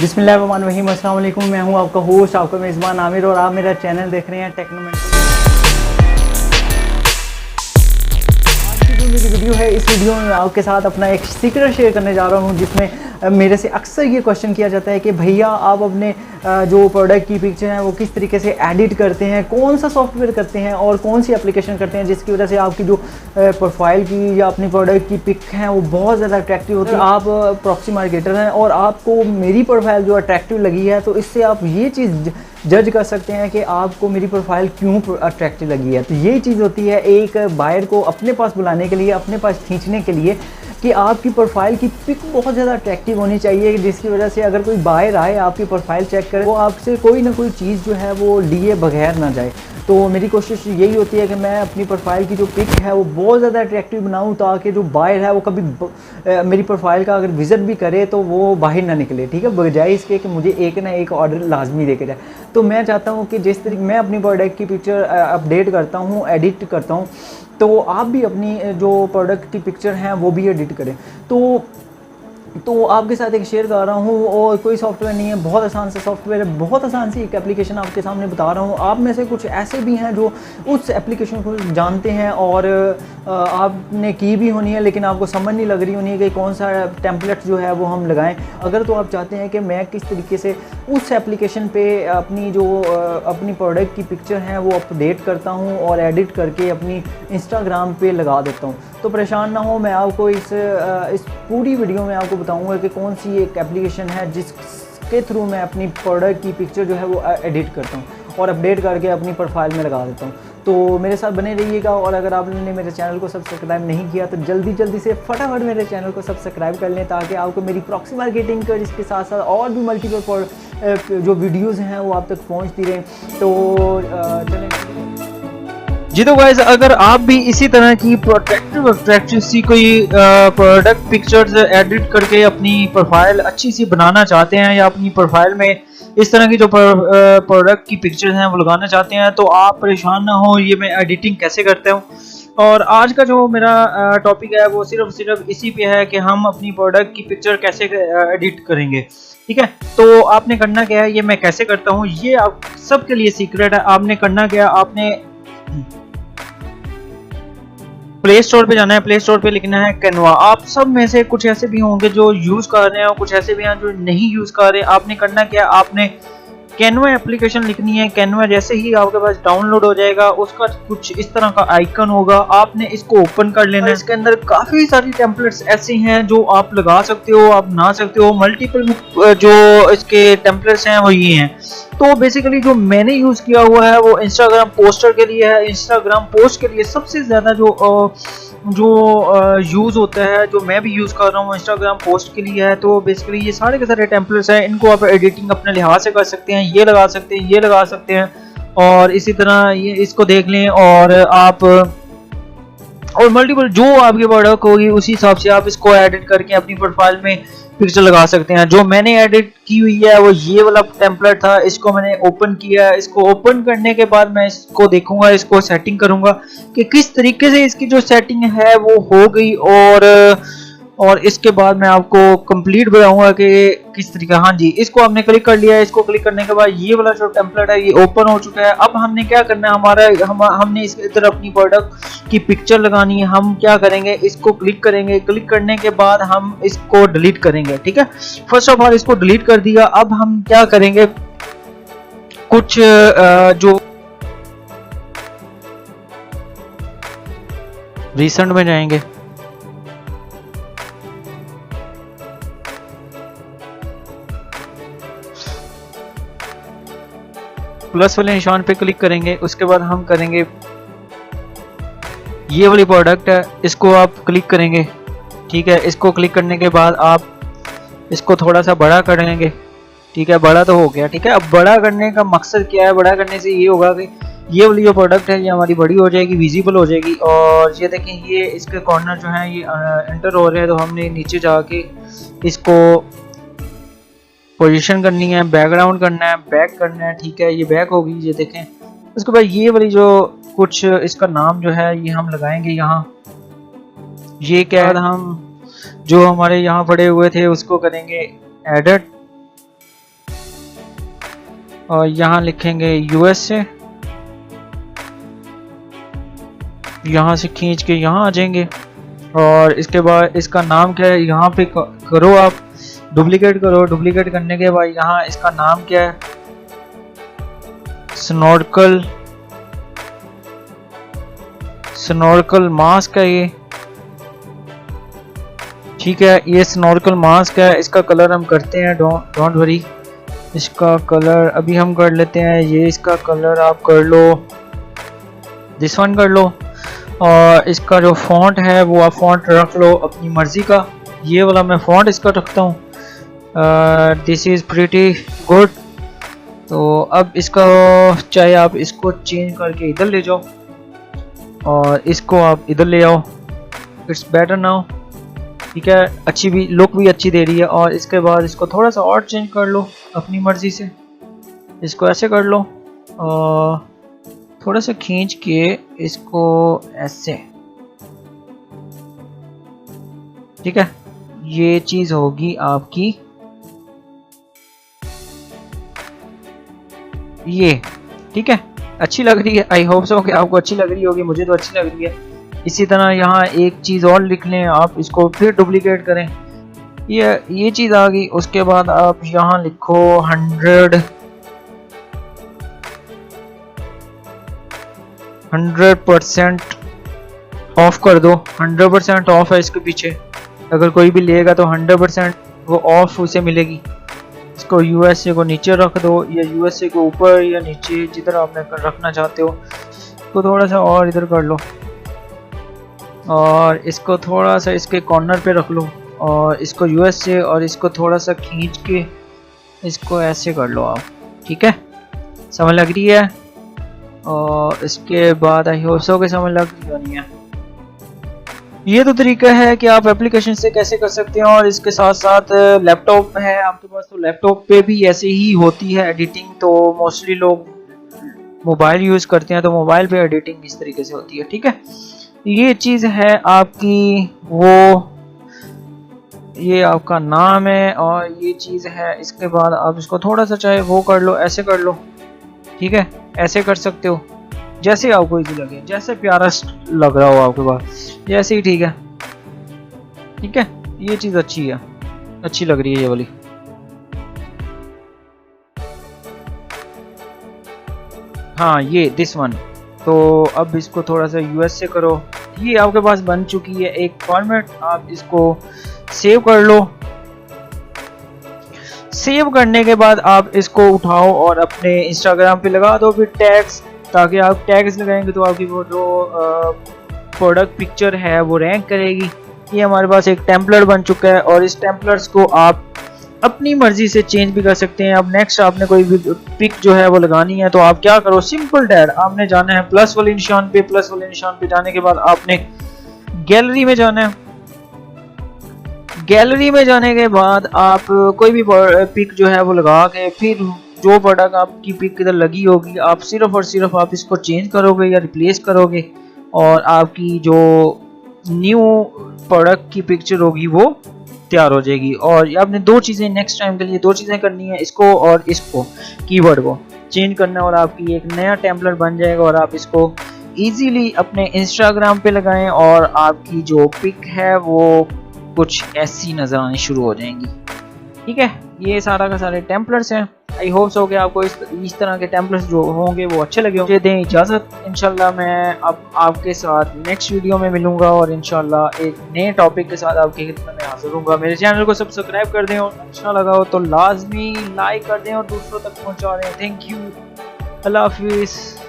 बिस्मिल्लाहिर्रहमानिर्रहीम, अस्सलाम वालेकुम। मैं हूं आपका होस्ट, आपका मेज़बान आमिर और आप मेरा चैनल देख रहे हैं टेक्नोमेंटल। आज की जो मेरी वीडियो है, इस वीडियो में मैं आपके साथ अपना एक सीक्रेट शेयर करने जा रहा हूं, जिसमें मेरे से अक्सर ये क्वेश्चन किया जाता है कि भैया आप अपने जो प्रोडक्ट की पिक्चर है वो किस तरीके से एडिट करते हैं, कौन सा सॉफ्टवेयर करते हैं और कौन सी एप्लीकेशन करते हैं जिसकी वजह से आपकी जो प्रोफाइल की या अपनी प्रोडक्ट की पिक है वो बहुत ज़्यादा अट्रैक्टिव होती है। आप प्रॉक्सी मार्केटर हैं और आपको मेरी प्रोफाइल जो अट्रैक्टिव लगी है, तो इससे आप ये चीज़ जज कर सकते हैं कि आपको मेरी प्रोफाइल क्यों अट्रैक्टिव लगी है। तो यही चीज़ होती है एक बायर को अपने पास बुलाने के लिए, अपने पास खींचने के लिए, कि आपकी प्रोफाइल की पिक बहुत ज़्यादा अट्रैक्टिव होनी चाहिए, जिसकी वजह से अगर कोई बायर आए आपकी प्रोफाइल चेक करे, वो आपसे कोई ना कोई चीज़ जो है वो लिए बगैर ना जाए। तो मेरी कोशिश यही होती है कि मैं अपनी प्रोफाइल की जो पिक है वो बहुत ज़्यादा अट्रैक्टिव बनाऊं, ताकि जो बायर है वो कभी मेरी प्रोफाइल का अगर विज़िट भी करे तो वो बाहर ना निकले, ठीक है, बजाय इसके कि मुझे एक ना एक ऑर्डर लाजमी दे के जाए। तो मैं चाहता हूँ कि जिस तरीके मैं अपनी प्रोडक्ट की पिक्चर अपडेट करता हूँ, एडिट करता हूँ, तो आप भी अपनी जो प्रोडक्ट की पिक्चर हैं वो भी एडिट करें। तो आपके साथ एक शेयर कर रहा हूँ, और कोई सॉफ्टवेयर नहीं है, बहुत आसान सा सॉफ्टवेयर है, बहुत आसान सी एक एप्लीकेशन आपके सामने बता रहा हूँ। आप में से कुछ ऐसे भी हैं जो उस एप्लीकेशन को जानते हैं और आपने की भी होनी है, लेकिन आपको समझ नहीं लग रही होनी है कि कौन सा टेम्पलेट जो है वो हम लगाएं। अगर तो आप चाहते हैं कि मैं किस तरीके से उस एप्लीकेशन पे अपनी प्रोडक्ट की पिक्चर है वो अपडेट करता हूँ और एडिट करके अपनी इंस्टाग्राम पे लगा देता हूँ, तो परेशान ना हो, मैं आपको इस पूरी वीडियो में आपको बताऊंगा कि कौन सी एक एप्लीकेशन है जिसके थ्रू मैं अपनी प्रोडक्ट की पिक्चर जो है वो एडिट करता हूँ और अपडेट करके अपनी प्रोफाइल में लगा देता हूँ। तो मेरे साथ बने रहिएगा, और अगर आपने मेरे चैनल को सब्सक्राइब नहीं किया तो जल्दी से फटाफट मेरे चैनल को सब्सक्राइब कर लें, ताकि आपको मेरी प्रॉक्सी मार्केटिंग कर इसके साथ साथ और भी मल्टीपल जो वीडियोज़ हैं वो आप तक पहुँचती रहें। तो चलें जी। तो गाइस, अगर आप भी इसी तरह की अट्रैक्टिव सी कोई प्रोडक्ट पिक्चर्स एडिट करके अपनी प्रोफाइल अच्छी सी बनाना चाहते हैं, या अपनी प्रोफाइल में इस तरह की जो प्रोडक्ट की पिक्चर्स हैं वो लगाना चाहते हैं, तो आप परेशान ना हो, ये मैं एडिटिंग कैसे करता हूँ। और आज का जो मेरा टॉपिक है वो सिर्फ इसी पे है कि हम अपनी प्रोडक्ट की पिक्चर कैसे एडिट करेंगे, ठीक है। तो आपने करना क्या है, ये मैं कैसे करता हूँ, ये आप सबके लिए सीक्रेट है। आपने करना क्या, आपने प्ले स्टोर पे जाना है, प्ले स्टोर पे लिखना है कैनवा। आप सब में से कुछ ऐसे भी होंगे जो यूज कर रहे हैं और कुछ ऐसे भी हैं जो नहीं यूज कर रहे। आपने करना क्या, आपने कैनवा एप्लीकेशन लिखनी है। कैनवा जैसे ही आपके पास डाउनलोड हो जाएगा, उसका कुछ इस तरह का आइकन होगा, आपने इसको ओपन कर लेना है। इसके अंदर काफी सारी टेम्पलेट्स ऐसे हैं जो आप लगा सकते हो, आप बना सकते हो। मल्टीपल जो इसके टेम्पलेट्स हैं वो ये हैं। तो बेसिकली जो मैंने यूज किया हुआ है वो इंस्टाग्राम पोस्टर के लिए है। इंस्टाग्राम पोस्ट के लिए सबसे ज्यादा जो यूज होता है, जो मैं भी यूज कर रहा हूँ, इंस्टाग्राम पोस्ट के लिए है। तो बेसिकली ये सारे के सारे टेम्पलेट्स हैं, इनको आप एडिटिंग अपने लिहाज से कर सकते हैं, ये लगा सकते हैं, ये लगा सकते हैं, और इसी तरह ये इसको देख लें। और मल्टीपल जो आपकी प्रोडक्ट होगी उसी हिसाब से आप इसको एडिट करके अपनी प्रोफाइल में पिक्चर लगा सकते हैं। जो मैंने एडिट की हुई है वो ये वाला टेम्पलेट था, इसको मैंने ओपन किया है। इसको ओपन करने के बाद मैं इसको देखूंगा, इसको सेटिंग करूंगा कि किस तरीके से इसकी जो सेटिंग है वो हो गई, और इसके बाद मैं आपको कंप्लीट बताऊंगा कि किस तरीके। हाँ जी, इसको हमने क्लिक कर लिया है। इसको क्लिक करने के बाद ये वाला जो टेम्पलेट है ये ओपन हो चुका है। अब हमने क्या करना है, हमने इसके इधर अपनी प्रोडक्ट की पिक्चर लगानी है। हम क्या करेंगे, इसको क्लिक करेंगे। क्लिक करने के बाद हम इसको डिलीट करेंगे, ठीक है। फर्स्ट ऑफ ऑल इसको डिलीट कर दिया। अब हम क्या करेंगे, कुछ जो रिसेंट में जाएंगे, प्लस वाले निशान पे क्लिक करेंगे। उसके बाद हम करेंगे ये वाली प्रोडक्ट है, इसको आप क्लिक करेंगे, ठीक है। इसको क्लिक करने के बाद आप इसको थोड़ा सा बड़ा कर लेंगे, ठीक है। बड़ा तो हो गया, ठीक है। अब बड़ा करने का मकसद क्या है, बड़ा करने से ये होगा कि ये वाली जो प्रोडक्ट है ये हमारी बड़ी हो जाएगी, विजिबल हो जाएगी। और ये देखें, ये इसके कॉर्नर जो है ये एंटर हो रहे हैं, तो हमने नीचे जाके इसको पोजीशन करनी है, बैकग्राउंड करना है, बैक करना है, ठीक है। ये बैक होगी, ये देखें। उसके बाद ये वाली जो कुछ इसका नाम जो है ये हम लगाएंगे यहाँ। ये क्या है, हम जो हमारे यहाँ पड़े हुए थे उसको करेंगे एडिट, और यहाँ लिखेंगे USA, यहाँ से खींच के यहाँ आ जाएंगे और इसके बाद इसका नाम क्या है यहाँ पे करो, आप डुप्लीकेट करो। डुप्लीकेट करने के बाद यहाँ इसका नाम क्या है, स्नॉर्कल मास्क है ये, ठीक है। ये स्नॉर्कल मास्क है, इसका कलर हम करते हैं, डोंट वरी। इसका कलर अभी हम कर लेते हैं, ये इसका कलर आप कर लो, दिस वन कर लो। और इसका जो फॉन्ट है वो आप फॉन्ट रख लो अपनी मर्जी का, ये वाला मैं फॉन्ट इसका रखता हूँ, दिस इज़ प्रीटी गुड। तो अब इसका चाहे आप इसको चेंज करके इधर ले जाओ और इसको आप इधर ले आओ, इट्स बेटर नाउ, ठीक है। अच्छी भी लुक भी अच्छी दे रही है। और इसके बाद इसको थोड़ा सा और चेंज कर लो अपनी मर्जी से, इसको ऐसे कर लो और थोड़ा सा खींच के इसको ऐसे, ठीक है। ये चीज होगी आपकी ये, ठीक है। अच्छी लग रही है, आई होप सो कि आपको अच्छी लग रही होगी, मुझे तो अच्छी लग रही है। इसी तरह यहाँ एक चीज और लिख लें आप, इसको फिर डुप्लीकेट करें, ये चीज आ गई। उसके बाद आप यहाँ लिखो 100% ऑफ कर दो, 100% ऑफ है इसके पीछे, अगर कोई भी लेगा तो 100% वो ऑफ उसे मिलेगी। इसको USA को नीचे रख दो या USA को ऊपर या नीचे, जिधर आपने रखना चाहते हो। इसको थोड़ा सा और इधर कर लो और इसको थोड़ा सा इसके कॉर्नर पे रख लो और इसको USA और इसको थोड़ा सा खींच के इसको ऐसे कर लो आप, ठीक है। समझ लग रही है? और इसके बाद आई होप सो के समझ लग रही होनी है। ये तो तरीका है कि आप एप्लीकेशन से कैसे कर सकते हैं। और इसके साथ साथ लैपटॉप है आपके पास, तो लैपटॉप पे भी ऐसे ही होती है एडिटिंग। तो मोस्टली लोग मोबाइल यूज़ करते हैं, तो मोबाइल पे एडिटिंग इस तरीके से होती है, ठीक है। ये चीज़ है आपकी वो, ये आपका नाम है और ये चीज़ है। इसके बाद आप इसको थोड़ा सा चाहे वो कर लो, ऐसे कर लो, ठीक है। ऐसे कर सकते हो जैसे आपको इजी लगे, जैसे प्यारा लग रहा हो आपके पास, जैसे ही, ठीक है, ठीक है। ये चीज़ अच्छी है, अच्छी लग रही है ये वाली। हाँ, ये दिस वन। तो अब इसको थोड़ा सा US से करो, ये आपके पास बन चुकी है एक फॉर्मेट। आप इसको सेव कर लो। सेव करने के बाद आप इसको उठाओ और अपने इंस्टाग्राम पे लगा दो फिर टैग्स, ताकि आप टैग्स लगाएंगे तो आपकी वो जो प्रोडक्ट पिक्चर है वो रैंक करेगी। ये हमारे पास एक टेम्पलेट बन चुका है और इस टेम्पलेट्स को आप अपनी मर्जी से चेंज भी कर सकते हैं। अब नेक्स्ट आपने कोई भी पिक जो है वो लगानी है तो आप क्या करो, सिंपल डैड, आपने जाना है प्लस वाले निशान पे। प्लस वाले निशान पे जाने के बाद आपने गैलरी में जाना है। गैलरी में जाने के बाद आप कोई भी पिक जो है वो लगा के फिर जो प्रोडक्ट आपकी पिक इधर लगी होगी आप सिर्फ और सिर्फ आप इसको चेंज करोगे या रिप्लेस करोगे और आपकी जो न्यू प्रोडक्ट की पिक्चर होगी वो तैयार हो जाएगी। और आपने दो चीज़ें नेक्स्ट टाइम के लिए दो चीज़ें करनी है, इसको और इसको कीवर्ड को चेंज करना है और आपकी एक नया टेम्पलेट बन जाएगा और आप इसको इजीली अपने इंस्टाग्राम पे लगाएं और आपकी जो पिक है वो कुछ ऐसी नजर आनी शुरू हो जाएंगी, ठीक है। ये सारा का सारे टेम्पलेट्स हैं। आई होप सो कि आपको इस तरह के टेम्पलेट्स जो होंगे वो अच्छे लगे होंगे। दें इजाज़त, इंशाल्लाह मैं अब आपके साथ नेक्स्ट वीडियो में मिलूंगा और इंशाल्लाह एक नए टॉपिक के साथ आपकी खिदमत में हाजिर होऊंगा। मेरे चैनल को सब्सक्राइब कर दें और अच्छा लगा हो तो लाजमी लाइक कर दें और दूसरों तक पहुँचा दें। थैंक यू, अल्लाह हाफिज़।